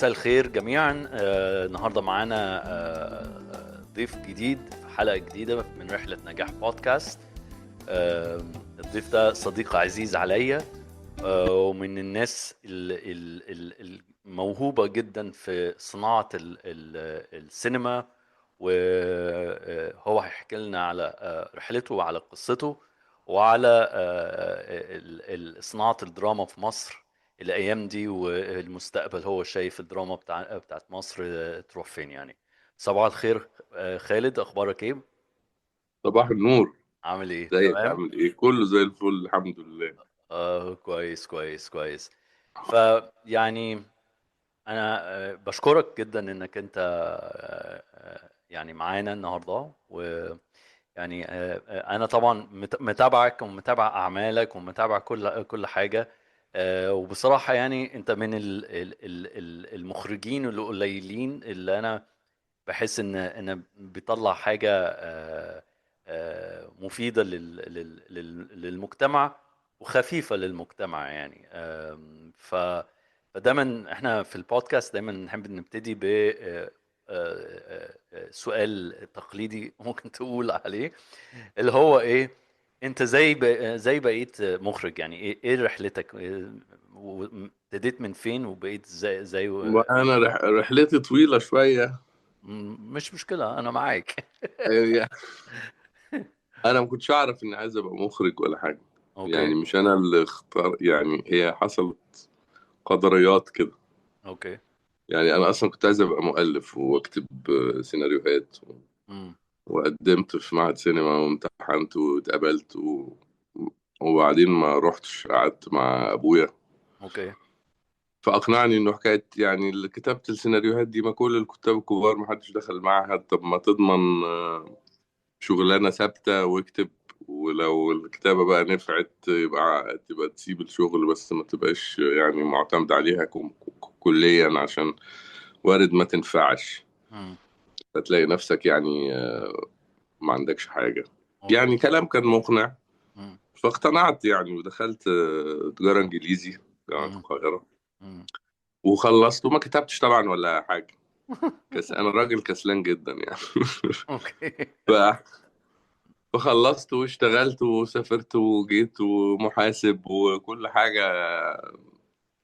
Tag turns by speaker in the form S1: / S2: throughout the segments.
S1: مساء الخير جميعا. النهارده معانا ضيف جديد في حلقة جديدة من رحلة نجاح بودكاست. الضيف ده صديق عزيز عليا، ومن الناس الموهوبة جدا في صناعة السينما، وهو هيحكي لنا على رحلته وعلى قصته وعلى صناعة الدراما في مصر الأيام دي، والمستقبل هو شايف الدراما بتاعت مصر تروح فين يعني. صباح الخير. خالد، أخبارك إيه؟
S2: صباح النور.
S1: عامل إيه؟
S2: ازيك؟
S1: تمام؟
S2: عامل ايه؟ كله زي الفل الحمد لله.
S1: كويس كويس كويس. فيعني أنا بشكرك جدا إنك أنت يعني معانا النهاردة، ويعني أنا طبعا متابعك ومتابع أعمالك ومتابع كل حاجة. وبصراحة يعني أنت من المخرجين القليلين اللي أنا بحس إن بيطلع حاجة مفيدة للمجتمع وخفيفة للمجتمع يعني. فدايما احنا في البودكاست دايما نحب نبتدي ب سؤال تقليدي ممكن تقول عليه، اللي هو ايه؟ انت زي بقيت مخرج يعني، ايه رحلتك؟ ابتديت من فين وبقيت زي
S2: وانا رحلتي طويلة شوية.
S1: مش مشكلة، انا معاك.
S2: يعني انا ما كنتش اعرف اني عايز ابقى مخرج ولا حاجة.
S1: اوكي.
S2: يعني مش انا اللي اختار، يعني هي حصلت قدريات كده.
S1: اوكي.
S2: يعني انا اصلا كنت عايز ابقى مؤلف واكتب سيناريوهات،
S1: امم.
S2: وقدمت في معهد سينما وامتحنت واتقبلت وبعدين ما رحتش، قعدت مع ابويا
S1: اوكي.
S2: فأقنعني إنه حكاية يعني اللي كتابة السيناريوهات دي، ما كل الكتاب الكبار ما حدش دخل معهد، طب ما تضمن شغلانة ثابتة واكتب، ولو الكتابة بقى نفعت تبقى تسيب الشغل، بس ما تبقاش يعني معتمد عليها كليا، عشان وارد ما تنفعش
S1: امم.
S2: فتلاقي نفسك يعني ما عندكش حاجة.
S1: اوكي.
S2: يعني كلام كان مقنع،
S1: امم.
S2: فاقتنعت يعني ودخلت تجارة إنجليزي جامعة
S1: امم.
S2: القاهرة،
S1: امم.
S2: وخلصت وما كتبتش طبعا ولا حاجة. انا راجل كسلان جدا يعني.
S1: اوكي.
S2: ف... فخلصت واشتغلت وسافرت وجيت ومحاسب وكل حاجة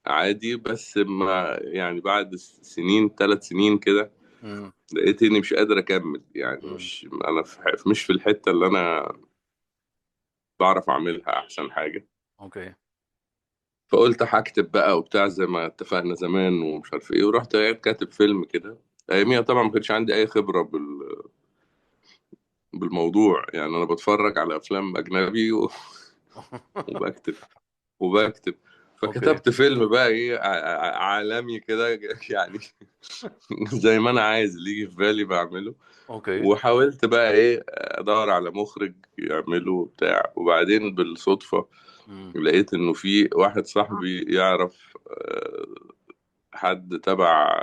S2: عادي، بس ما يعني بعد سنين، 3 سنين كده،
S1: امم.
S2: لقيت اني مش قادر اكمل. يعني
S1: امم.
S2: مش في الحتة اللي انا بعرف اعملها احسن حاجة.
S1: اوكي.
S2: فقلت هكتب بقى وبتاع زي ما اتفقنا زمان ومش عارف ايه، ورحت قاعد كاتب فيلم كده. اياميها طبعا ما كانش عندي اي خبرة بالموضوع، يعني انا بتفرج على افلام اجنبي وبكتب وبكتب.
S1: اوكي.
S2: فكتبت فيلم بقى ايه عالمي كده يعني. زي ما انا عايز اللي يجي في بالي بعمله.
S1: اوكي.
S2: وحاولت بقى ايه ادور على مخرج يعمله بتاع، وبعدين بالصدفة
S1: امم.
S2: لقيت انه في واحد صاحبي يعرف حد تبع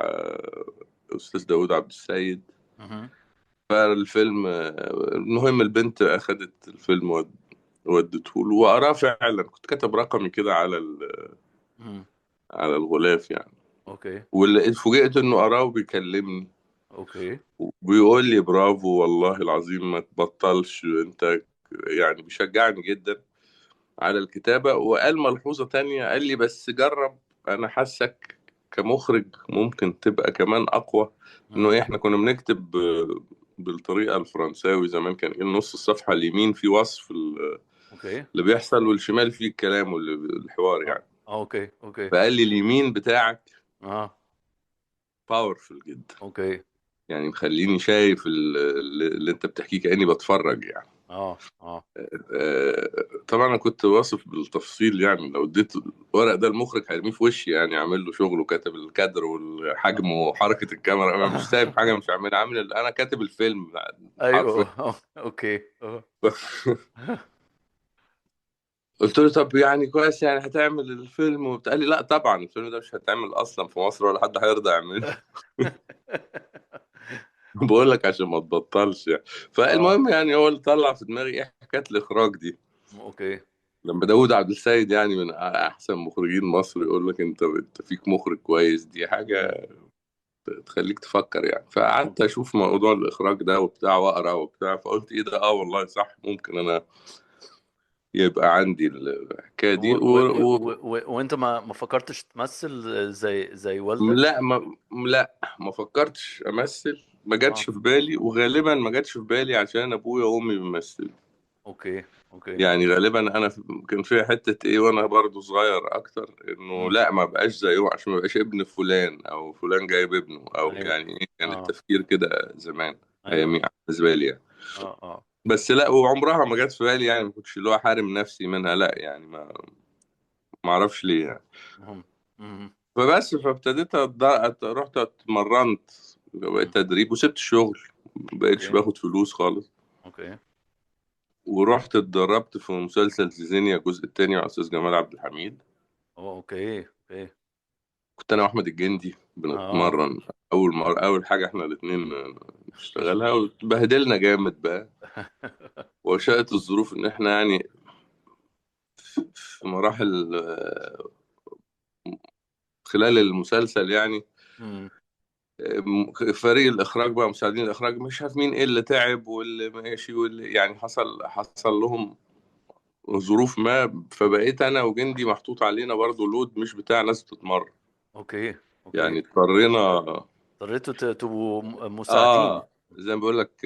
S2: استاذ داوود عبد السيد.
S1: امم.
S2: فالفيلم المهم البنت اخدت الفيلم وديته له وقراه. فعلا كنت كاتب رقمي كده
S1: امم.
S2: على الغلاف يعني.
S1: اوكي.
S2: واللي اتفوجئت انه قراه وبيكلمني
S1: اوكي.
S2: وبيقول لي برافو والله العظيم ما تبطلش انت. يعني بيشجعني جدا على الكتابة. وقال ملحوظة تانية، قال لي بس جرب، انا حاسك كمخرج ممكن تبقى كمان اقوى. انه
S1: امم.
S2: احنا كنا بنكتب بالطريقة الفرنساوي زمان، كان نص الصفحة اليمين في وصف
S1: اوكي.
S2: اللي بيحصل، والشمال فيه الكلام والحوار يعني.
S1: اوكي. اوكي.
S2: فقال لي اليمين بتاعك
S1: اه.
S2: باورفul جدا،
S1: اوكي.
S2: يعني مخليني شايف اللي انت بتحكيه كأني بتفرج يعني.
S1: اه. اه.
S2: طبعا انا كنت واصف بالتفصيل، يعني لو اديت الورق ده المخرج هيرميه في وشي، يعني عامل له شغل وكاتب الكادر والحجم وحركة الكاميرا، انا مش سايب حاجة مش عامل، انا كاتب الفيلم حرفيا.
S1: ايوه. اوكي.
S2: قلت له طب يعني كويس، يعني هتعمل الفيلم وبتاع؟ قال لي لا طبعا الفيلم ده مش هيتعمل اصلا في مصر ولا حد هيرضى يعمله. بقول لك عشان ما تبطلش يعني.
S1: اه.
S2: فالمهم يعني هو اللي طلع في دماغي ايه حكايه الاخراج دي.
S1: اوكي.
S2: لما داود عبد السيد يعني من احسن مخرجين مصر يقول لك انت فيك مخرج كويس، دي
S1: مم.
S2: حاجه تخليك تفكر يعني. فقعدت اشوف موضوع الاخراج ده وبتاع واقرا وبتاع، فقلت ايه ده، اه والله صح، ممكن انا يبقى عندي الحكايه دي
S1: وانت ما فكرتش تمثل زي والدك؟
S2: لا ما فكرتش امثل، ما جاتش
S1: اه.
S2: في بالي، وغالبا ما جاتش في بالي عشان ابويا وامي بيمثلوا.
S1: اوكي. اوكي.
S2: يعني غالبا انا كان فيها حته ايه وانا برضو صغير اكتر، انه
S1: امم.
S2: لا ما بقاش زيه عشان ما بقاش ابن فلان او فلان جايب ابنه، او
S1: ايوه.
S2: يعني ايه، كان
S1: اه.
S2: التفكير كده زمان
S1: ايوه.
S2: ايامي بالنسبه لي يعني.
S1: اه. اه.
S2: بس لا، وعمرها ما جت في بالي يعني، ما كنتش اللي هو حارم نفسي منها، لا يعني ما اعرفش ليه يعني.
S1: مهم. مهم.
S2: فبس فابتديت رحت اتمرنت، بقيت
S1: مم.
S2: تدريب وسبت الشغل، ما بقيتش
S1: اوكي.
S2: باخد فلوس خالص.
S1: اوكي.
S2: ورحت اتدربت في مسلسل زيزينيا الجزء الثاني مع استاذ جمال عبد الحميد.
S1: اوكي. اوكي.
S2: كنت انا واحمد الجندي
S1: اه.
S2: بنتمرن اول مره، اول حاجه احنا الاثنين نشتغلها، وبهدلنا جامد بقى. وشاءت الظروف ان احنا يعني في مراحل خلال المسلسل يعني،
S1: مم.
S2: فريق الاخراج بقى، مساعدين الاخراج، مش عارف مين ايه اللي تعب واللي ماشي واللي يعني حصل لهم ظروف ما، فبقيت انا وجندي محطوط علينا برضو لود مش بتاع ناس بتتمرن.
S1: اوكي. اوكي.
S2: يعني اضطرينا.
S1: اضطريتوا تبقوا مساعدين.
S2: اه زي ما بقول لك،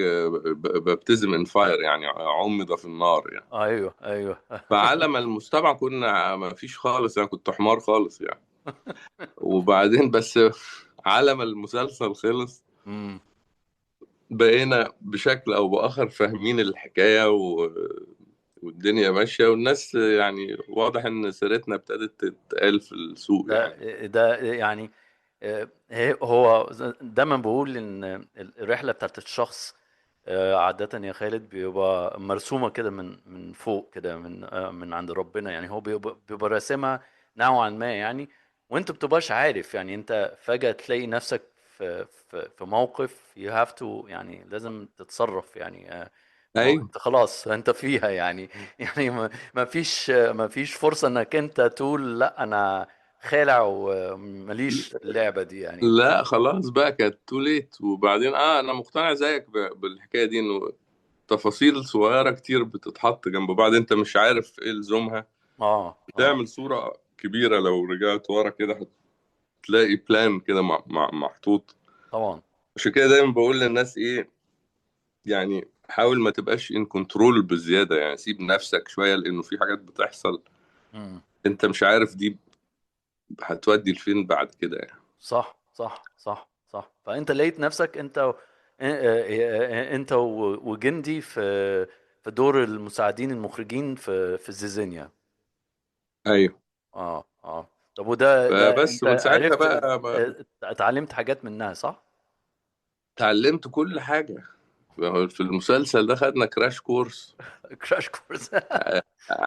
S2: ببتزم ان فاير يعني، عمد في النار يعني.
S1: ايوه. ايوه.
S2: فعلى ما المستمع كنا ما فيش خالص، انا كنت حمار خالص يعني. وبعدين بس على ما المسلسل خلص
S1: امم.
S2: بقينا بشكل او باخر فاهمين الحكايه والدنيا ماشيه، والناس يعني واضح ان سيرتنا ابتدت تتقال في السوق
S1: ده
S2: يعني.
S1: ده يعني هو دايما بقول ان الرحله بتاعت الشخص عاده يا خالد بيبقى مرسومه كده من فوق كده، من عند ربنا يعني. هو بيبقى راسمها نوعا ما يعني. وانت بتبقاش عارف يعني، انت فجاه تلاقي نفسك في موقف you have to يعني لازم تتصرف يعني. ما هو
S2: ايوه.
S1: انت خلاص انت فيها يعني. يعني ما فيش فرصه انك انت تقول لا انا خالع ومليش في اللعبة دي يعني. انت
S2: لا خلاص بقى، كانت تو ليت. وبعدين انا مقتنع زيك بالحكايه دي، انه تفاصيل صغيره كتير بتتحط جنب بعض، انت مش عارف ايه لزومها،
S1: اه. اه.
S2: بتعمل صوره كبيره. لو رجعت ورا كده هتلاقي بلان كده محطوط.
S1: طبعا.
S2: عشان كده دايما بقول للناس ايه، يعني حاول ما تبقاش ان كنترول بزياده يعني، سيب نفسك شويه، لانه في حاجات بتحصل
S1: امم.
S2: انت مش عارف دي هتودي لفين بعد كده يعني.
S1: صح. صح. صح. صح. فانت لقيت نفسك انت وجندي في دور المساعدين المخرجين في زيزينيا.
S2: ايوه.
S1: اه. اه. طب وده
S2: فبس
S1: انت
S2: من ساعتها
S1: عرفت
S2: بقى
S1: اتعلمت حاجات منها صح؟
S2: اتعلمت كل حاجه. في المسلسل ده خدنا كراش كورس
S1: كراش كورس.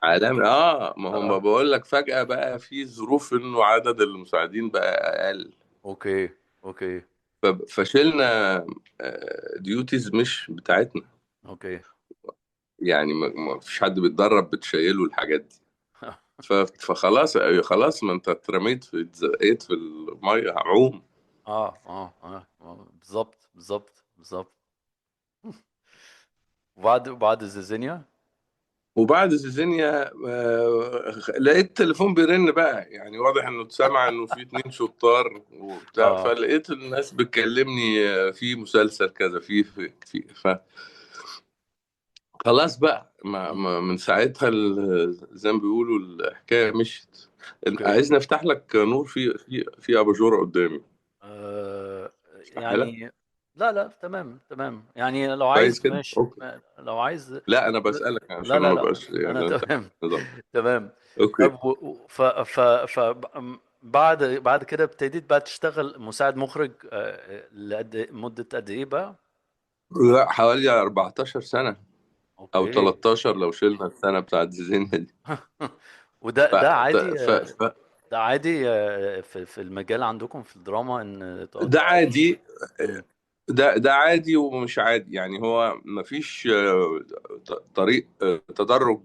S2: عالمي. ما هم
S1: اه.
S2: بقول لك فجأة بقى في ظروف انه عدد المساعدين بقى اقل،
S1: اوكي. اوكي.
S2: فشلنا ديوتيز مش بتاعتنا
S1: اوكي.
S2: يعني. ما فيش حد بيتدرب بتشيله الحاجات دي. فخلاص خلاص، ما انت اترميت في اتزقيت في الميه، عوم.
S1: بالظبط بالظبط بالظبط. وبعد الزيزينيا.
S2: وبعد زيزينيا لقيت التليفون بيرن بقى، يعني واضح انه اتسمع انه في اتنين شطار وبتاع،
S1: اه.
S2: فلقيت الناس بتكلمني في مسلسل كذا خلاص بقى، من ساعتها زي ما بيقولوا الحكايه مشيت.
S1: اوكي.
S2: عايزني افتح لك نور في اباجوره قدامي، افتحها لك.
S1: يعني لا لا، تمام تمام يعني، لو
S2: كويس
S1: عايز
S2: كده،
S1: ماشي.
S2: اوكي.
S1: لو عايز.
S2: لا انا بسالك
S1: لا
S2: عشان
S1: لا
S2: ما
S1: لا،
S2: بقاش
S1: انا
S2: يعني انت
S1: تمام.
S2: نظام.
S1: تمام.
S2: اوكي.
S1: طب بعد كده ابتديت بقى تشتغل مساعد مخرج مدة قد ايه بقى؟
S2: لا حوالي 14 سنه او
S1: اوكي.
S2: 13 لو شلنا السنه بتاعت زيزينيا دي.
S1: وده
S2: ف...
S1: ده عادي
S2: ف... ف...
S1: ده عادي في المجال عندكم في الدراما ان
S2: ده
S1: تعيش.
S2: عادي. ده عادي ومش عادي يعني، هو مفيش طريق تدرج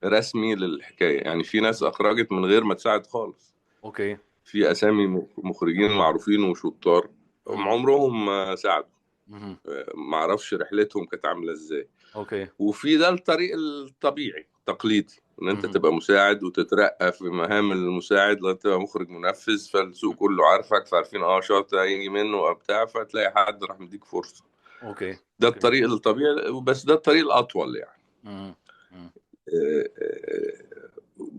S2: رسمي للحكايه. يعني في ناس اخرجت من غير ما تساعد خالص.
S1: اوكي.
S2: في اسامي مخرجين معروفين وشطار
S1: امم.
S2: عمرهم ما ساعدوا.
S1: امم.
S2: ما اعرفش رحلتهم كانت عامله ازاي.
S1: اوكي.
S2: وفي ده الطريق الطبيعي التقليدي، ان انت
S1: امم.
S2: تبقى مساعد وتترقى في مهام المساعد لغايه تبقى مخرج منفذ، فالسوق كله عارفك، فعارفين شاطر هيجي منه او بتاع، فتلاقي حد راح مديك فرصه.
S1: اوكي.
S2: ده
S1: اوكي.
S2: الطريق الطبيعي، بس ده الطريق الاطول يعني.
S1: امم. امم.
S2: آه،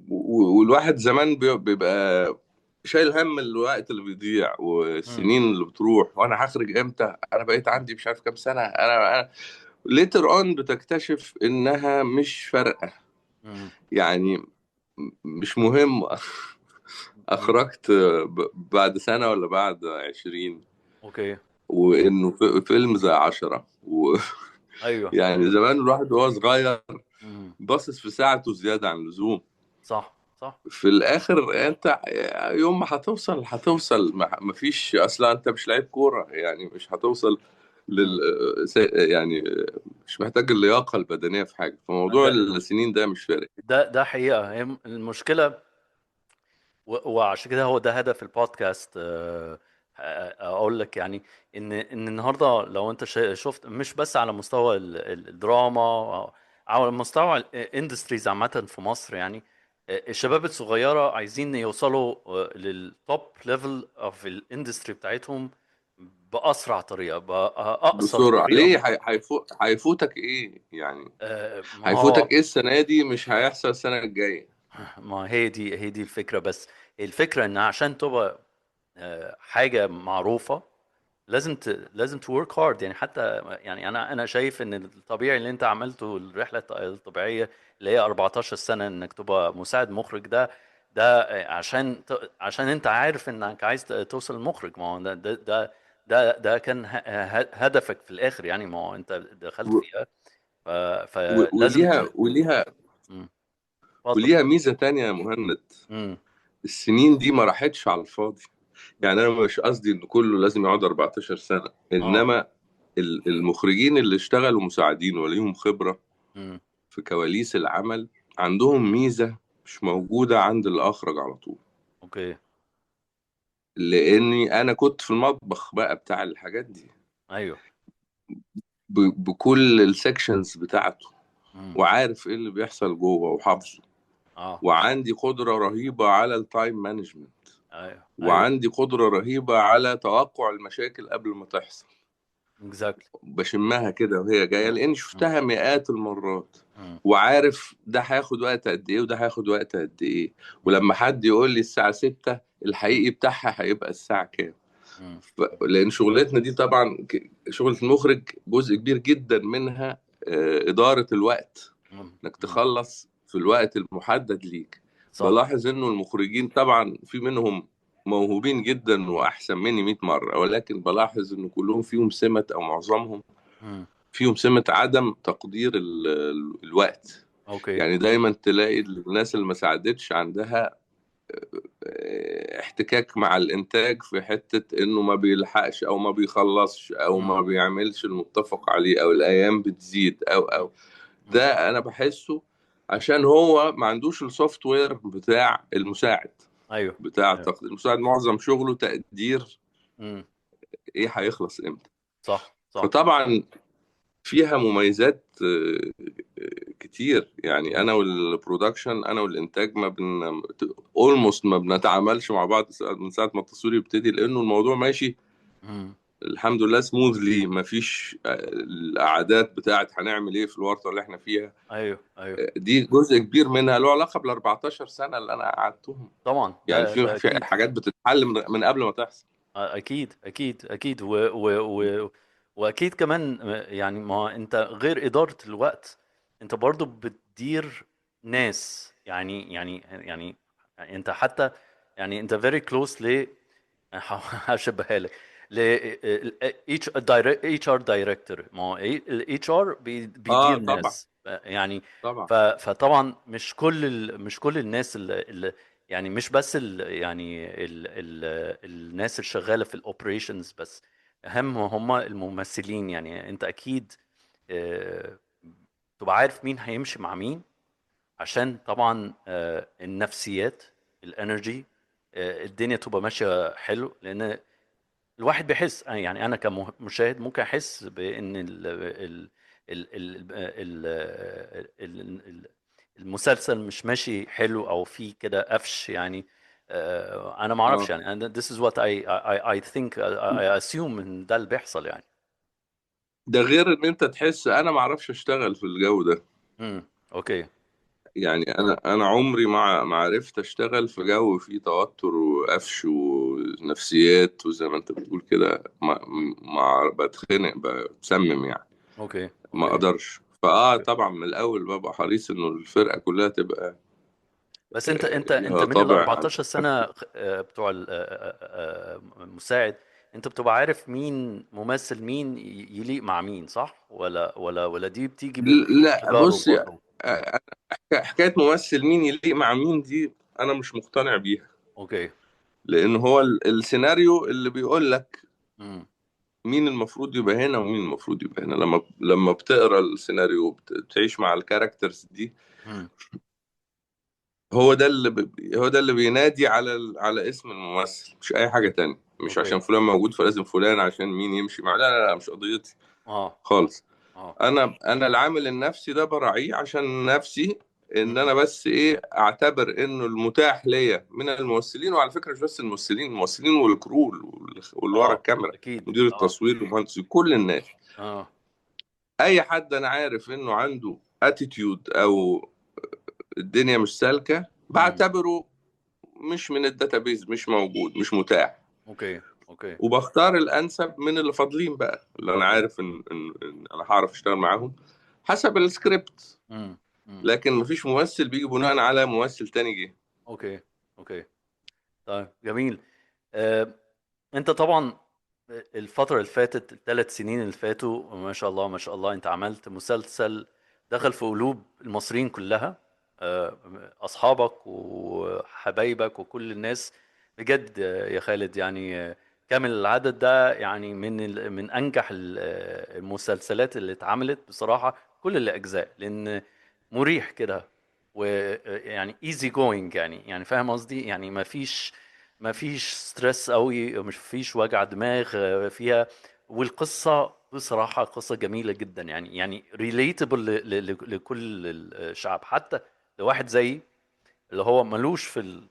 S2: والواحد زمان بيبقى شايل هم الوقت اللي بيضيع
S1: امم.
S2: والسنين اللي بتروح، وانا هخرج امتى، انا بقيت عندي مش عارف كام سنه. انا ليتر اون بتكتشف انها مش فارقه
S1: امم.
S2: يعني، مش مهم. اخرجت بعد سنه ولا بعد 20،
S1: اوكي.
S2: وانه فيلم زي 10
S1: ايوه.
S2: يعني
S1: ايوه.
S2: زمان الواحد وهو صغير
S1: امم.
S2: باصص في ساعته زياده عن اللزوم.
S1: صح. صح.
S2: في الاخر انت يوم ما هتوصل، ما فيش اصلا، انت مش لعيب كوره يعني، مش هتوصل
S1: امم.
S2: لل يعني مش محتاج اللياقه البدنيه في حاجه، فموضوع
S1: ده
S2: السنين ده مش فارق.
S1: ده حقيقة، هي المشكلة. وعشان كده هو ده هدف البودكاست. اقول لك يعني ان النهارده لو انت شفت مش بس على مستوى الدراما، أو على مستوى الاندستريز عامه في مصر يعني. الشباب الصغيره عايزين يوصلوا للتوب ليفل اوف الاندستري بتاعتهم باسرع طريقه، باقصر
S2: بسرعه
S1: طريقه
S2: ليه؟
S1: ممكن.
S2: هيفوتك ايه يعني؟
S1: ما هو
S2: هيفوتك ايه السنه دي مش هيحصل السنه الجايه.
S1: ما هي دي الفكره. بس الفكره ان عشان تبقى حاجه معروفه، لازم تورك هارد يعني. حتى يعني انا شايف ان الطبيعي اللي انت عملته، الرحله الطبيعيه اللي هي 14 سنه انك تبقى مساعد مخرج، ده عشان انت عارف انك عايز توصل لمخرج. ما هو ده كان هدفك في الاخر يعني. ما هو انت دخلت
S2: و-
S1: فيها. فلازم
S2: وليها
S1: مم. اتفضل.
S2: وليها ميزه تانية يا مهند.
S1: امم.
S2: السنين دي ما راحتش على الفاضي. يعني انا مش قصدي ان كله لازم يقعد 14 سنة،
S1: اه.
S2: انما المخرجين اللي اشتغلوا مساعدين وليهم خبرة
S1: امم.
S2: في كواليس العمل عندهم ميزة مش موجودة عند الأخرج على طول.
S1: اوكي.
S2: لأني أنا كنت في المطبخ بقى بتاع الحاجات دي،
S1: ايوه.
S2: بكل السكشنز بتاعته،
S1: امم.
S2: وعارف ايه اللي بيحصل جوه وحافظه،
S1: اه.
S2: وعندي قدرة رهيبة على التايم مانجمنت،
S1: ايوه. ايوه.
S2: وعندي قدرة رهيبة على توقع المشاكل قبل ما تحصل.
S1: اكزاكتلي.
S2: بشمها كده وهي جاية لأني شفتها مئات المرات، وعارف ده هياخد وقت قد إيه وده هياخد وقت قد إيه. ولما حد يقول لي الساعة 6، الحقيقي بتاعها هيبقى الساعة كام. لأن شغلتنا دي طبعا شغلة المخرج جزء كبير جدا منها إدارة الوقت، إنك تخلص في الوقت المحدد ليك.
S1: صح.
S2: بلاحظ إنه المخرجين طبعا في منهم موهوبين جدا وأحسن مني 100 مرة، ولكن بلاحظ إن كلهم فيهم سمة أو معظمهم
S1: مم.
S2: فيهم سمة عدم تقدير الوقت.
S1: اوكي.
S2: يعني دايما تلاقي الناس اللي ما ساعدتش عندها احتكاك مع الانتاج في حتة انه ما بيلحقش او ما بيخلصش او
S1: مم.
S2: ما بيعملش المتفق عليه او الايام بتزيد او
S1: مم.
S2: ده انا بحسه عشان هو ما عندوش السوفت وير بتاع المساعد.
S1: ايوه.
S2: بتاع
S1: ايوه.
S2: تقدير المساعد معظم شغله تقدير
S1: مم.
S2: ايه هيخلص امتى.
S1: صح. صح.
S2: فطبعا فيها مميزات كتير يعني.
S1: مم.
S2: انا والبرودكشن، انا والانتاج ما بن اولموست ما بنتعاملش مع بعض من ساعه ما التصوير يبتدي، لانه الموضوع ماشي
S1: مم.
S2: الحمد لله سموذلي. ما فيش القعدات بتاعت هنعمل ايه في الورطه اللي احنا فيها.
S1: ايوه. ايوه.
S2: دي جزء كبير منها له علاقه بال 14 سنه اللي انا قعدتهم.
S1: طبعا
S2: يعني
S1: ده
S2: في
S1: اكيد.
S2: حاجات بتتحل من قبل ما تحصل.
S1: اكيد. اكيد. اكيد. واكيد كمان يعني ما انت غير اداره الوقت، انت برضو بتدير ناس يعني انت حتى يعني انت very close ل هشبهها لك ل اتش ار دايركتور. ما هو الاتش ار
S2: اه
S1: بيدير
S2: طبعا.
S1: ناس يعني.
S2: طبعا.
S1: فطبعا مش كل الناس اللي يعني مش بس الناس اللي شغاله في الاوبريشنز بس، اهم هم الممثلين. يعني انت اكيد تبقى عارف مين هيمشي مع مين عشان طبعا النفسيات، الانرجي، الدنيا تبقى ماشيه حلو. لان الواحد بيحس، يعني انا كمشاهد ممكن احس بان المسلسل مش ماشي حلو، او في كده قفش يعني. انا ما اعرفش
S2: اه،
S1: يعني. this is what I think I assume ان ده اللي بيحصل يعني.
S2: ده غير ان انت تحس انا ما اعرفش اشتغل في الجو ده.
S1: اوكي.
S2: يعني انا عمري ما عرفت اشتغل في جو فيه توتر وقفش ونفسيات، وزي ما انت بتقول كده ما بتخنق بتسمم يعني.
S1: اوكي.
S2: ما
S1: اوكي.
S2: اقدرش. طبعا من الاول ببقى حريص انه الفرقه كلها تبقى
S1: بس انت
S2: لها
S1: من ال
S2: طابع.
S1: 14 سنة بتوع المساعد، انت بتبقى عارف مين ممثل، مين يليق مع مين، صح؟ ولا دي بتيجي
S2: لا
S1: بالتجارب
S2: بص،
S1: برضه؟
S2: حكايه ممثل مين يليق مع مين دي انا مش مقتنع بيها.
S1: اوكي.
S2: لان هو السيناريو اللي بيقول لك
S1: امم.
S2: مين المفروض يبقى هنا ومين المفروض يبقى هنا. لما بتقرا السيناريو بتعيش مع الكاركترز دي.
S1: امم.
S2: هو ده اللي بينادي على اسم الممثل، مش اي حاجة تانية. مش
S1: اوكي.
S2: عشان فلان موجود فلازم فلان، عشان مين يمشي مع. لا لا لا، مش قضيتي
S1: اه.
S2: خالص.
S1: اه.
S2: انا العامل النفسي ده براعيه عشان نفسي. ان
S1: امم.
S2: انا بس ايه اعتبر انه المتاح ليا من الممثلين. وعلى فكرة مش بس الممثلين والكرو واللي ورا
S1: اه.
S2: الكاميرا،
S1: اكيد.
S2: مدير
S1: اه.
S2: التصوير ومهندس كل الناس.
S1: اه.
S2: اي حد انا عارف انه عنده اتيتيود او الدنيا مش سالكه
S1: امم.
S2: بعتبره مش من الداتابيز، مش موجود، مش متاح.
S1: اوكي. اوكي.
S2: وبختار الانسب من اللي فاضلين بقى، اللي انا
S1: اوكي.
S2: عارف إن انا هعرف اشتغل معاهم حسب السكريبت.
S1: امم. امم.
S2: لكن مفيش ممثل بيجي بناء على ممثل تاني جه.
S1: اوكي. اوكي. طيب جميل. آه، انت طبعا الفترة اللي فاتت، ال3 سنين اللي فاتوا، ما شاء الله ما شاء الله، انت عملت مسلسل دخل في قلوب المصريين كلها. آه، اصحابك وحبايبك وكل الناس بجد يا خالد يعني. كامل العدد ده يعني من انجح المسلسلات اللي اتعملت بصراحة، كل الاجزاء، لان مريح كده، ويعني ايزي جوينج، يعني فاهم قصدي؟ يعني ما فيش ستريس قوي، مش فيش وجع دماغ فيها. والقصة بصراحة قصة جميلة جدا، يعني ريليتابل لكل الشعب، حتى لواحد زي اللي هو ملوش في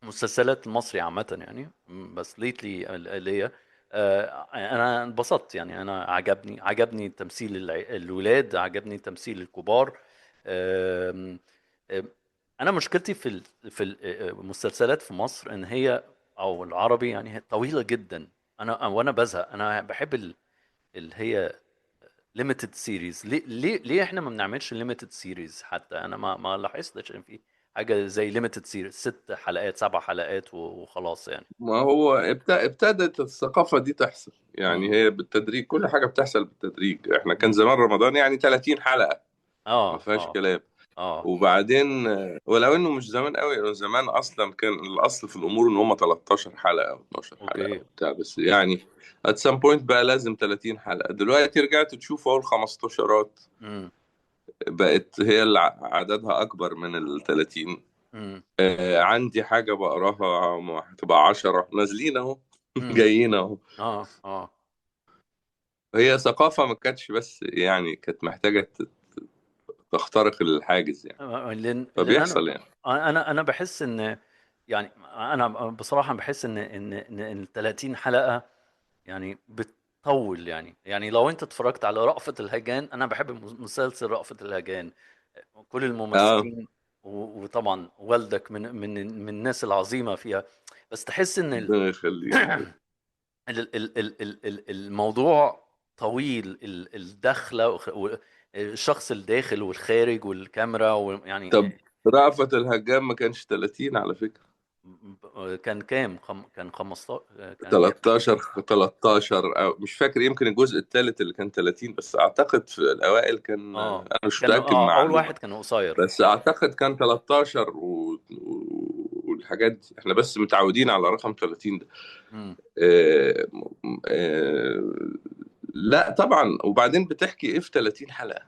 S1: المسلسلات المصري عامة يعني. بس ليتلي ليا انا انبسطت يعني. انا عجبني تمثيل الولاد، عجبني تمثيل الكبار. آم، آم، انا مشكلتي في المسلسلات في مصر ان هي، او العربي يعني، هي طويلة جدا. وانا بزهق. انا بحب اللي هي ليميتد سيريز. ليه احنا ما بنعملش ليميتد سيريز؟ حتى انا ما لاحظتش ان في حاجه زي ليميتد سيريز 6 حلقات 7 حلقات وخلاص يعني.
S2: ما هو ابتدت الثقافة دي تحصل يعني.
S1: امم.
S2: هي بالتدريج، كل حاجة بتحصل بالتدريج. احنا كان
S1: امم.
S2: زمان رمضان يعني 30 حلقة، ما
S1: اه.
S2: فيهاش
S1: اه.
S2: كلام.
S1: اه.
S2: وبعدين ولو انه مش زمان قوي، لأنه زمان اصلا كان الاصل في الامور ان هم 13 حلقه او 12 حلقه
S1: اوكي.
S2: وبتاع، بس يعني at some point بقى لازم 30 حلقه. دلوقتي رجعت تشوف اهو ال15
S1: امم.
S2: بقت هي اللي عددها اكبر من ال 30.
S1: امم.
S2: عندي حاجه بقراها هتبقى 10 نازلين اهو
S1: امم.
S2: جايين اهو.
S1: اه. اه.
S2: هي ثقافه ما كانتش، بس يعني كانت محتاجه تخترق الحاجز يعني.
S1: لان انا
S2: فبيحصل يعني.
S1: انا بحس ان، يعني انا بصراحه بحس ان ال 30 حلقه يعني بتطول يعني لو انت اتفرجت على رأفت الهجان، انا بحب مسلسل رأفت الهجان، كل
S2: اه،
S1: الممثلين، وطبعا والدك من الناس العظيمة فيها. بس تحس ان
S2: ربنا يخليك.
S1: الموضوع طويل، الدخلة الشخص الداخل والخارج والكاميرا،
S2: طب
S1: ويعني
S2: رأفت الهجان ما كانش 30 على فكرة.
S1: كان كام؟ كان 15، كان كام؟
S2: 13 او مش فاكر، يمكن الجزء الثالث اللي كان 30، بس اعتقد في الاوائل كان،
S1: اه.
S2: انا مش
S1: كان
S2: متأكد من
S1: اول
S2: المعلومة.
S1: واحد كان قصير.
S2: بس اعتقد كان 13 والحاجات دي احنا بس متعودين على رقم 30 ده.
S1: امم.
S2: آه... آه... لا طبعا. وبعدين بتحكي ايه في 30 حلقة؟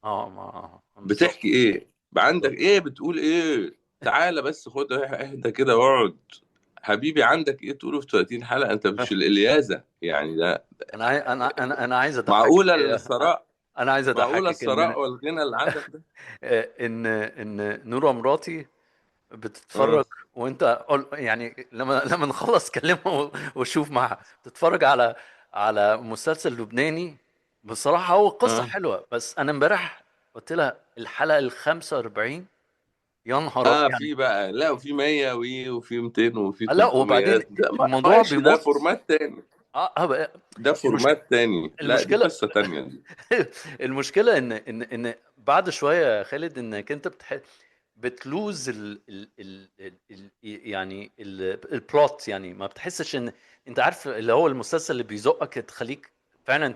S1: بالظبط.
S2: بتحكي ايه؟ بقى عندك ايه؟ بتقول ايه؟ تعالى بس خد اهدى كده واقعد. حبيبي عندك ايه تقوله في 30 حلقة؟ انت مش الإلياذة يعني ده.
S1: انا عايز اضحكك.
S2: معقولة الثراء؟
S1: انا عايز
S2: معقولة
S1: اضحكك ان
S2: الثراء والغنى اللي عندك ده؟
S1: نورة مراتي
S2: اه.
S1: بتتفرج، وانت يعني لما نخلص كلمها وشوف معها تتفرج على مسلسل لبناني. بصراحة هو قصة
S2: اه.
S1: حلوة، بس انا امبارح قلت لها الحلقة ال 45، يا نهار
S2: اه
S1: يعني.
S2: في بقى، لا وفي 100 وفي 200 وفي
S1: لا
S2: 300،
S1: وبعدين
S2: ده
S1: الموضوع
S2: ماشي، ده
S1: بيمط.
S2: فورمات تاني.
S1: بقى
S2: ده
S1: المش...
S2: فورمات تاني، لا دي
S1: المشكلة
S2: قصة تانية دي.
S1: المشكلة ان بعد شوية يا خالد انك انت بتلوز يعني البلوت، يعني ما بتحسش ان انت عارف اللي هو المسلسل اللي بيزقك تخليك فعلا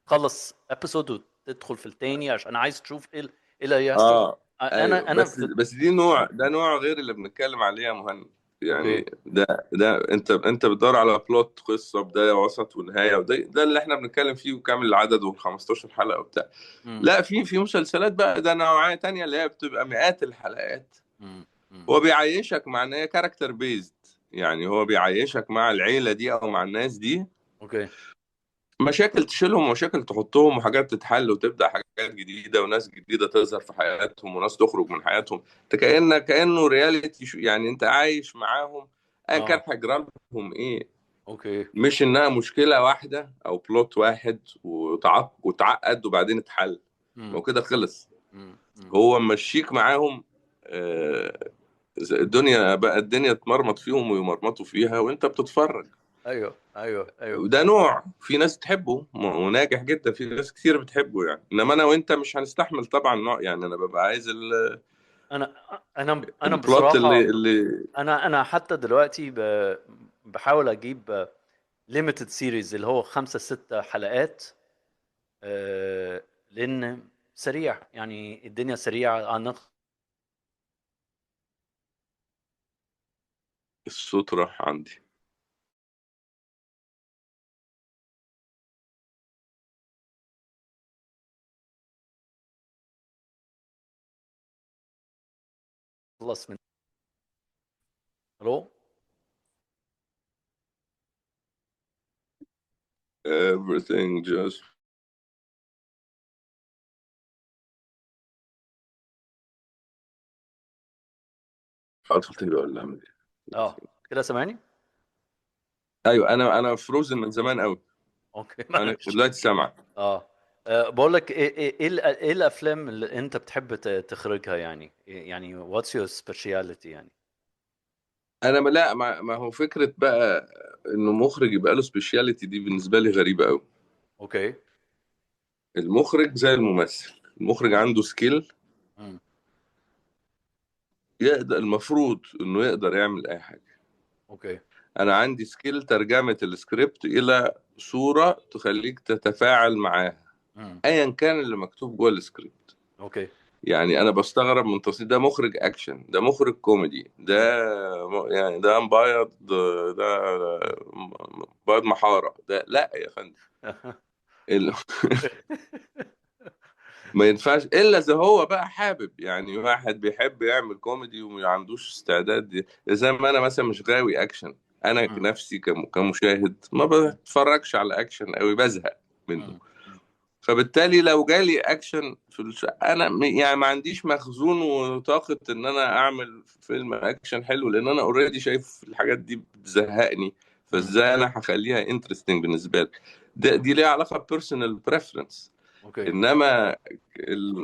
S1: تخلص ابيسود وتدخل في التاني عشان عايز تشوف ايه إيه اللي هيحصل.
S2: اه ايوه،
S1: انا
S2: بس
S1: في.
S2: بس دي نوع، ده نوع غير اللي بنتكلم عليه يا مهند.
S1: اوكي.
S2: يعني ده انت بتدور على بلوت، قصه بدايه وسط ونهايه، وده اللي احنا بنتكلم فيه، وكامل العدد وال15 حلقه وبتاع.
S1: امم
S2: لا في مسلسلات بقى ده نوعيه تانية اللي هي بتبقى مئات الحلقات.
S1: امم
S2: هو بيعيشك مع ان هي كاركتر بيزد، يعني هو بيعيشك مع العيله دي او مع الناس دي،
S1: اوكي.
S2: مشاكل تشيلهم ومشاكل تحطهم وحاجات تتحل وتبدأ حاجات جديدة وناس جديدة تظهر في حياتهم وناس تخرج من حياتهم. انت كأنه رياليتي يعني انت عايش معاهم ايا كان
S1: اه.
S2: هيجرى لهم ايه.
S1: اوكي.
S2: مش انها مشكلة واحدة او بلوت واحد وتعقد وبعدين اتحل، ما
S1: امم
S2: هو كده خلص.
S1: امم
S2: هو مشيك معاهم. الدنيا بقى، الدنيا تمرمط فيهم ويمرمطوا فيها وانت بتتفرج.
S1: ايوه ايوه ايوه.
S2: وده نوع في ناس تحبه وناجح جدا، في ناس كتير بتحبه يعني، انما انا وانت مش هنستحمل طبعا نوع، يعني انا ببقى عايز
S1: انا انا
S2: البلوت
S1: بصراحة،
S2: اللي
S1: انا حتى دلوقتي بحاول اجيب ليميتد سيريز اللي هو 5 6 حلقات. لان سريع، يعني الدنيا سريعة عن
S2: الصوت راح عندي.
S1: نخلص من. الو.
S2: everything just حاطط لي ولا أعمل
S1: اه
S2: إيه؟
S1: كده سامعني؟
S2: ايوه انا فروزن من زمان قوي.
S1: اوكي
S2: انا
S1: معلش.
S2: دلوقتي سامع.
S1: اه. بقول لك ايه الافلام اللي انت بتحب تخرجها يعني، يعني واتس يور سبيشاليتي يعني.
S2: انا لا، ما هو فكره بقى انه مخرج يبقى له سبيشاليتي دي بالنسبه لي غريبه قوي.
S1: اوكي.
S2: المخرج زي الممثل، المخرج عنده سكيل،
S1: امم
S2: يقدر المفروض انه يقدر يعمل اي حاجه.
S1: اوكي.
S2: انا عندي سكيل ترجمة السكريبت الى صورة تخليك تتفاعل معاها
S1: امم
S2: ايا كان اللي مكتوب جوه السكريبت.
S1: اوكي.
S2: يعني انا بستغرب من تصنيف، ده مخرج اكشن، ده مخرج كوميدي، ده
S1: امم
S2: يعني ده مبيض، ده مبيض محارة، ده لا يا فندم. ال- ما ينفعش الا اذا هو بقى حابب، يعني واحد بيحب يعمل كوميدي وما عندوش استعداد زي ما انا مثلا مش غاوي اكشن. انا
S1: امم
S2: نفسي كمشاهد ما بتفرجش على اكشن قوي، بزهق منه.
S1: امم
S2: فبالتالي لو جالي اكشن انا يعني ما عنديش مخزون وطاقة ان انا اعمل فيلم اكشن حلو، لان انا اوريدي شايف الحاجات دي بتزهقني.
S1: امم
S2: فازاي انا هخليها انترستنج بالنسبة لي؟ دي ليها علاقة بيرسونال بريفرنس.
S1: اوكي.
S2: انما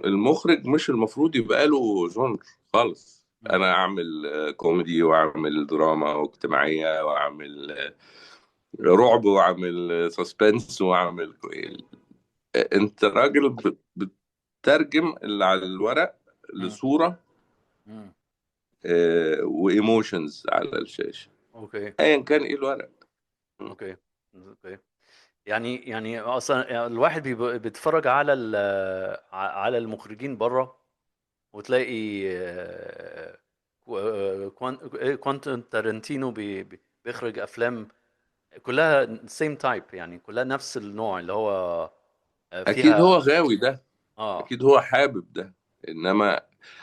S2: المخرج مش المفروض يبقى له جونر خالص.
S1: امم
S2: انا اعمل كوميدي واعمل دراما واجتماعية واعمل رعب واعمل سسبنس واعمل انت راجل بتترجم اللي على الورق
S1: امم
S2: لصورة
S1: امم
S2: وايموشنز على الشاشة،
S1: اوكي.
S2: ايا كان ايه الورق.
S1: اوكي. اوكي. يعني اصلا يعني الواحد بيتفرج على على المخرجين بره، وتلاقي كوانتين تارنتينو بيخرج افلام كلها سيم تايب، يعني كلها نفس النوع اللي هو
S2: اكيد
S1: فيها.
S2: هو غاوي ده،
S1: اه.
S2: اكيد هو حابب ده. انما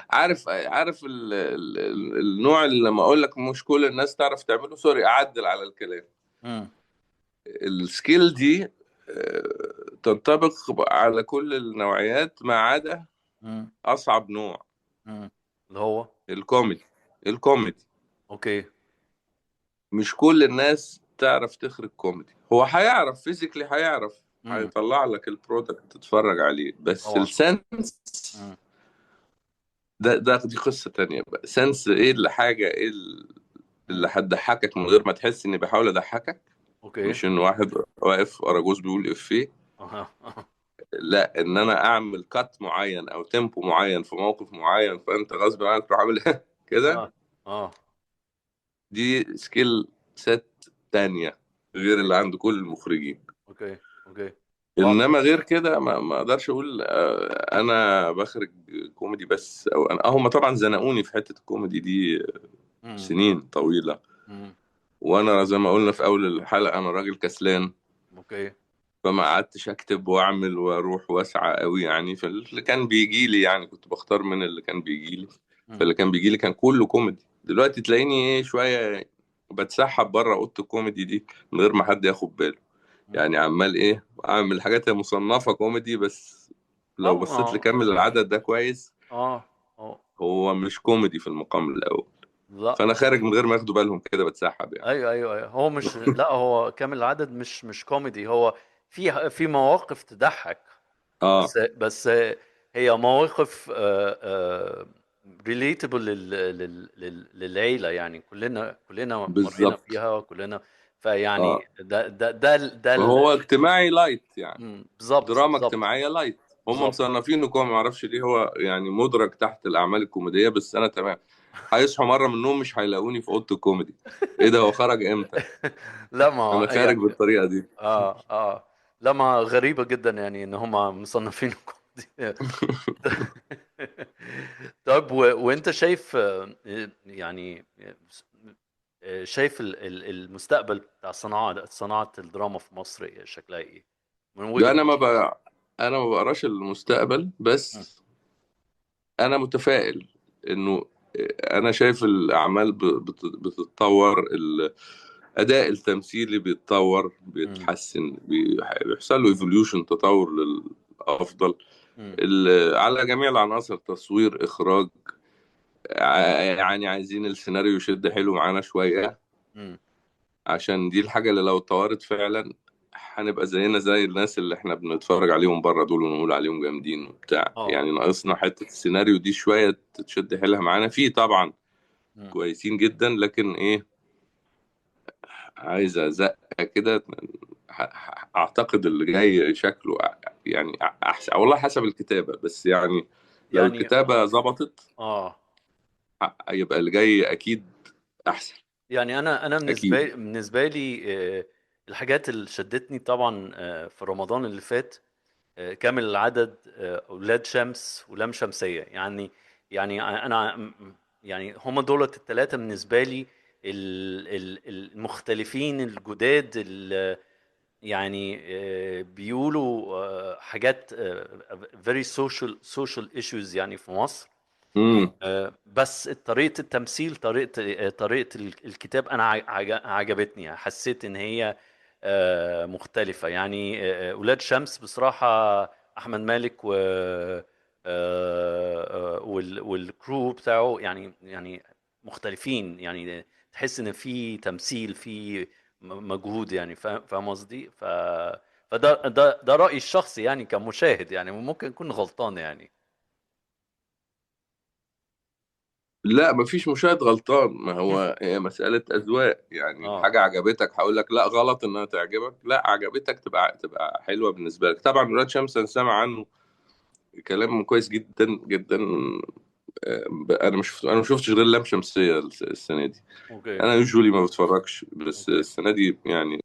S2: عارف النوع اللي لما اقول لك مش كل الناس تعرف تعمله، سوري اعدل على الكلام.
S1: امم.
S2: السكيل دي تنطبق على كل النوعيات ما عدا
S1: امم.
S2: اصعب نوع،
S1: امم. اللي هو.
S2: الكوميدي. الكوميدي
S1: اوكي.
S2: مش كل الناس تعرف تخرج كوميدي. هو هيعرف فيزيكلي، هيعرف،
S1: امم.
S2: هيطلع لك البرودكت تتفرج عليه، بس
S1: طبعا.
S2: السنس
S1: امم.
S2: دي قصة تانية بقى. سنس ايه الحاجة، ايه اللي هتضحكك من غير ما تحس اني بحاول اضحكك.
S1: اوكي.
S2: مش ان واحد واقف اراجوز بيقول افيه،
S1: اها. أها.
S2: لا، ان انا اعمل كات معين او تيمبو معين في موقف معين، فانت غصب عنك تروح عامل كده.
S1: اه. اه.
S2: دي سكيل سيت تانية غير
S1: اوكي.
S2: اللي عند كل المخرجين.
S1: اوكي. اوكي. واضح.
S2: انما غير كده ما اقدرش اقول انا بخرج كوميدي بس، او انا هم طبعا زنقوني في حتة الكوميدي دي
S1: امم.
S2: سنين طويلة.
S1: امم.
S2: وانا زي ما قلنا في اول الحلقة انا راجل كسلان،
S1: اوكي.
S2: فما قعدتش اكتب واعمل واروح واسعى قوي يعني. فاللي كان بيجي لي يعني كنت بختار من اللي كان بيجي لي.
S1: امم.
S2: فاللي كان بيجي لي كان كله كوميدي. دلوقتي تلاقيني ايه شويه بتسحب بره اوضه الكوميدي دي من غير ما حد ياخد باله.
S1: امم.
S2: يعني عمال ايه اعمل حاجات هي مصنفه كوميدي، بس
S1: اه.
S2: لو بصيت لكمل العدد ده كويس
S1: اه. اه.
S2: هو مش كوميدي في المقام الاول.
S1: لا.
S2: فانا خارج من غير ما ياخدوا بالهم كده بتسحب يعني.
S1: ايوه، ايوه، ايوه، هو مش، لا، هو كامل العدد مش كوميدي، هو في مواقف تضحك.
S2: اه
S1: بس هي مواقف ريليتابل للعيلة، يعني كلنا مرينا
S2: بالظبط.
S1: فيها كلنا. فيعني
S2: اه
S1: ده
S2: فهو اجتماعي لايت يعني،
S1: بالظبط،
S2: دراما
S1: بالظبط،
S2: اجتماعية لايت. هم
S1: بالظبط.
S2: مصنفينه كومي، معرفش ليه هو يعني مدرج تحت الأعمال الكوميدية، بس أنا تمام. هيصحوا مرة من النوم مش هيلاقوني في أوضة الكوميدي. إيه ده، هو خرج إمتى؟
S1: لا، ما
S2: أنا خارج
S1: يعني.
S2: بالطريقة دي.
S1: لا، ما غريبة جدا يعني ان هم مصنفين كوميدي. طيب، وانت شايف يعني شايف المستقبل بتاع صناعة الدراما في مصر شكلها ايه من
S2: ده
S1: وجهة نظرك؟
S2: أنا ما بقراش المستقبل،
S1: مم.
S2: بس أنا متفائل إنه أنا شايف الأعمال بتتطور، الأداء التمثيلي بيتطور
S1: مم.
S2: بيتحسن، بيحصل له ايفوليوشن، تطور للأفضل.
S1: مم.
S2: على جميع العناصر، تصوير، إخراج، يعني عايزين السيناريو يشد حلو معانا شوية،
S1: مم.
S2: عشان دي الحاجة اللي لو اتطورت فعلا هنبقى زينا زي الناس اللي احنا بنتفرج عليهم بره دول ونقول عليهم جامدين وبتاع.
S1: اه.
S2: يعني ناقصنا حتة السيناريو دي شوية تشد حيلها معانا. فيه طبعا
S1: مم.
S2: كويسين جدا، لكن ايه، عايزة زقة كده. اعتقد اللي جاي شكله يعني احسن والله حسب الكتابة، بس يعني لو
S1: يعني
S2: الكتابة ظبطت
S1: اه
S2: يبقى اللي جاي اكيد احسن.
S1: يعني انا بالنسبة
S2: اكيد.
S1: بالنسبة لي الحاجات اللي شدتني طبعا في رمضان اللي فات كامل العدد، اولاد شمس ولام شمسية، يعني انا يعني هم دولت الثلاثة بالنسبة لي المختلفين الجداد، يعني بيقولوا حاجات very social issues يعني في مصر.
S2: امم.
S1: بس طريقة التمثيل، طريقة الكتاب أنا عجبتني، يعني حسيت إن هي مختلفة، يعني ولاد شمس بصراحة، أحمد مالك والكرو بتاعه، يعني مختلفين، يعني تحس إن في تمثيل، في مجهود، يعني فاهم قصدي؟ فده رأيي الشخصي يعني كمشاهد، يعني ممكن أكون غلطان يعني.
S2: لا مفيش مشاهد غلطان، ما هو هي مسألة أذواق. يعني
S1: اه.
S2: الحاجة عجبتك هقول لك لا غلط إنها تعجبك، لا عجبتك تبقى حلوة بالنسبة لك. طبعا ولاد شمس أنا سامع عنه كلام كويس جدا جدا. أنا ما شفتش غير لام شمسية السنة دي.
S1: اوكي.
S2: أنا يوجولي ما بتفرجش، بس
S1: اوكي.
S2: السنة دي يعني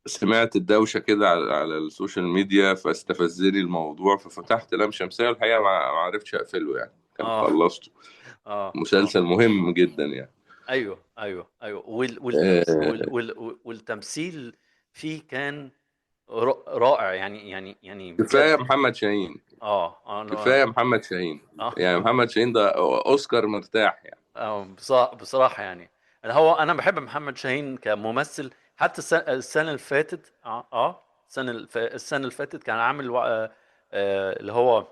S2: سمعت الدوشة كده على السوشيال ميديا فاستفزني الموضوع، ففتحت لام شمسية. الحقيقة ما عرفتش أقفله يعني، كان
S1: اه.
S2: خلصته.
S1: اه.
S2: مسلسل مهم جدا يعني.
S1: ايوه، ايوه، ايوه،
S2: آه،
S1: والتمثيل فيه كان رائع يعني
S2: كفايه
S1: بجد.
S2: محمد شاهين،
S1: انا
S2: كفايه محمد شاهين.
S1: اه
S2: يعني محمد شاهين ده اوسكار مرتاح يعني.
S1: بصراحة يعني انا بحب محمد شاهين كممثل. حتى السنة اللي فاتت السنة اللي فاتت كان عامل اللي هو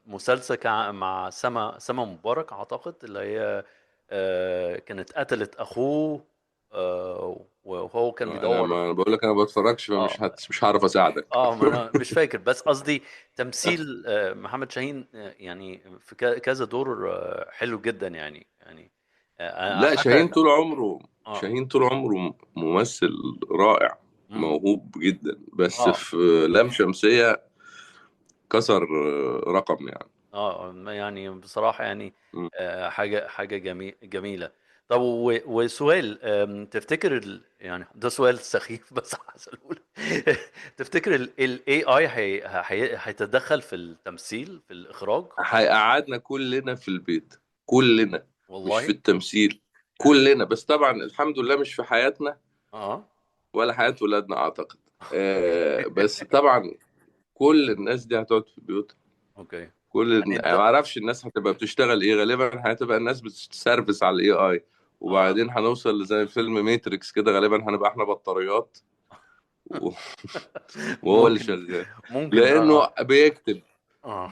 S1: مسلسل كان مع سما مبارك اعتقد، اللي هي كانت قتلت اخوه، وهو كان
S2: انا
S1: بيدور.
S2: ما بقول لك انا ما بتفرجش، فمش
S1: اه
S2: مش هعرف اساعدك.
S1: ما انا مش فاكر، بس قصدي تمثيل محمد شاهين يعني في كذا دور حلو جدا يعني
S2: لا
S1: حتى
S2: شاهين طول عمره،
S1: اه
S2: شاهين طول عمره ممثل رائع،
S1: امم
S2: موهوب جدا، بس
S1: اه
S2: في لام شمسية كسر رقم يعني.
S1: يعني بصراحة يعني
S2: م.
S1: حاجة جميلة. طب وسؤال، تفتكر يعني ده سؤال سخيف بس هسأله لك. تفتكر ال AI هيتدخل في التمثيل في الإخراج؟
S2: هيقعدنا كلنا في البيت، كلنا، مش في
S1: والله
S2: التمثيل،
S1: يعني
S2: كلنا. بس طبعا الحمد لله مش في حياتنا
S1: اه
S2: ولا حياة ولادنا أعتقد. بس طبعا كل الناس دي هتقعد في بيوتها.
S1: اوكي. يعني
S2: أنا ما
S1: انت
S2: اعرفش الناس هتبقى بتشتغل ايه، غالبا هتبقى الناس بتسرفس على الاي اي،
S1: اه
S2: وبعدين هنوصل زي فيلم ماتريكس كده، غالبا هنبقى احنا بطاريات و... وهو اللي
S1: ممكن
S2: شغال.
S1: ممكن
S2: لانه بيكتب،
S1: اه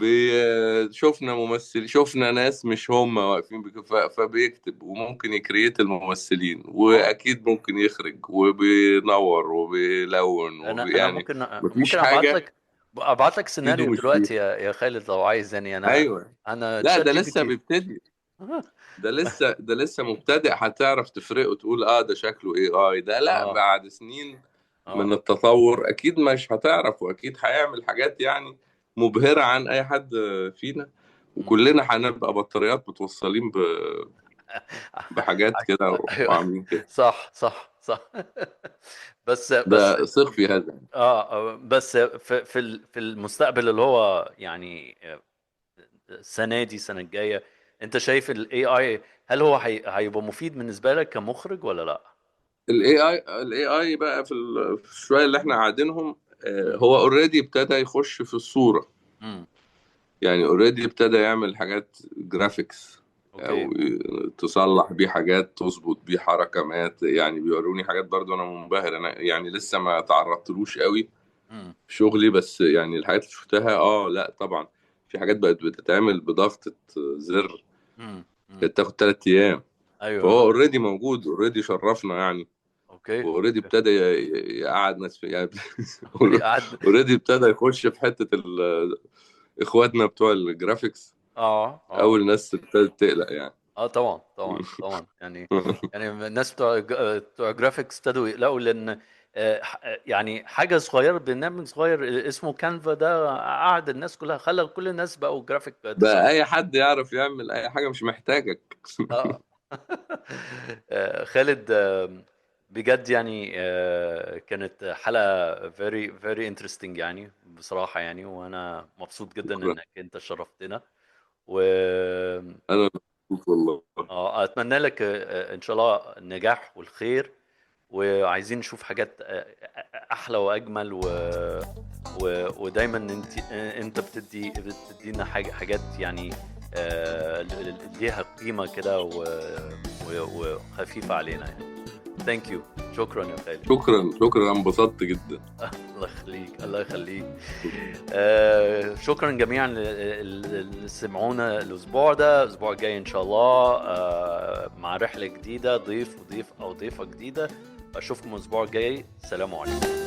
S2: شفنا ممثل، شفنا ناس مش هم واقفين فبيكتب، وممكن يكريت الممثلين،
S1: اه
S2: واكيد ممكن يخرج وبينور وبيلون
S1: انا
S2: يعني
S1: ممكن
S2: مفيش حاجة
S1: ابعت لك
S2: ايده
S1: سيناريو
S2: مش فيها.
S1: دلوقتي يا خالد لو عايز. يعني
S2: ايوه.
S1: انا
S2: لا
S1: تشات
S2: ده
S1: جي بي
S2: لسه
S1: تي.
S2: بيبتدي، ده لسه مبتدئ، هتعرف تفرقه وتقول اه ده شكله اي اي ده، لا
S1: اه
S2: بعد سنين من
S1: اه
S2: التطور اكيد مش هتعرف، واكيد هيعمل حاجات يعني مبهرة عن اي حد فينا،
S1: مم.
S2: وكلنا هنبقى بطاريات متوصلين بحاجات كده
S1: ايوه
S2: وعاملين كده.
S1: صح. بس
S2: ده ثق في هذا.
S1: بس في المستقبل اللي هو يعني السنه دي السنه الجايه، انت شايف الاي اي هل هو هيبقى مفيد بالنسبه لك كمخرج ولا لا؟
S2: الاي اي بقى في الشويه اللي احنا قاعدينهم،
S1: مم.
S2: هو اوريدي ابتدى يخش في الصورة،
S1: مم.
S2: يعني اوريدي ابتدى يعمل حاجات جرافيكس،
S1: اوكي.
S2: او تصلح بيه حاجات، تظبط بيه حركات، يعني بيوروني حاجات برضو انا منبهر. انا يعني لسه ما تعرضتلوش قوي
S1: مم.
S2: في شغلي، بس يعني الحاجات اللي شفتها لا طبعا في حاجات بقت بتتعمل بضغطة زر،
S1: مم.
S2: كانت تاخد 3 ايام. فهو
S1: ايوه.
S2: اوريدي موجود، اوريدي شرفنا يعني،
S1: اوكي
S2: واوريدي ابتدى يقعد ناس في يعني.
S1: قعد
S2: اوريدي ابتدى يخش في حتة اخواتنا بتوع الجرافيكس،
S1: اه
S2: اول ناس ابتدت تقلق يعني.
S1: طبعا يعني الناس بتوع جرافيكس ابتدوا يقلقوا، لان يعني حاجه صغيره، برنامج صغير اسمه كانفا ده قعد الناس كلها، خلى كل الناس بقوا جرافيك
S2: بقى
S1: ديزاين.
S2: اي حد يعرف يعمل اي حاجه، مش محتاجك.
S1: اه خالد، بجد يعني كانت حلقة very interesting يعني بصراحة يعني، وانا مبسوط جدا
S2: شكرا.
S1: انك انت شرفتنا. و
S2: انا مبسوط والله.
S1: اتمنى لك ان شاء الله النجاح والخير، وعايزين نشوف حاجات احلى واجمل ودايما انت بتدينا حاجات يعني ليها قيمة كده وخفيفة علينا يعني. ثانك يو. شكرا يا خالد.
S2: شكرا، انا انبسطت جدا.
S1: الله يخليك الله يخليك. شكرا جميعا اللي سمعونا الاسبوع ده. الاسبوع الجاي ان شاء الله مع رحلة جديدة، ضيف او ضيفة جديدة. اشوفكم الاسبوع الجاي. سلام عليكم.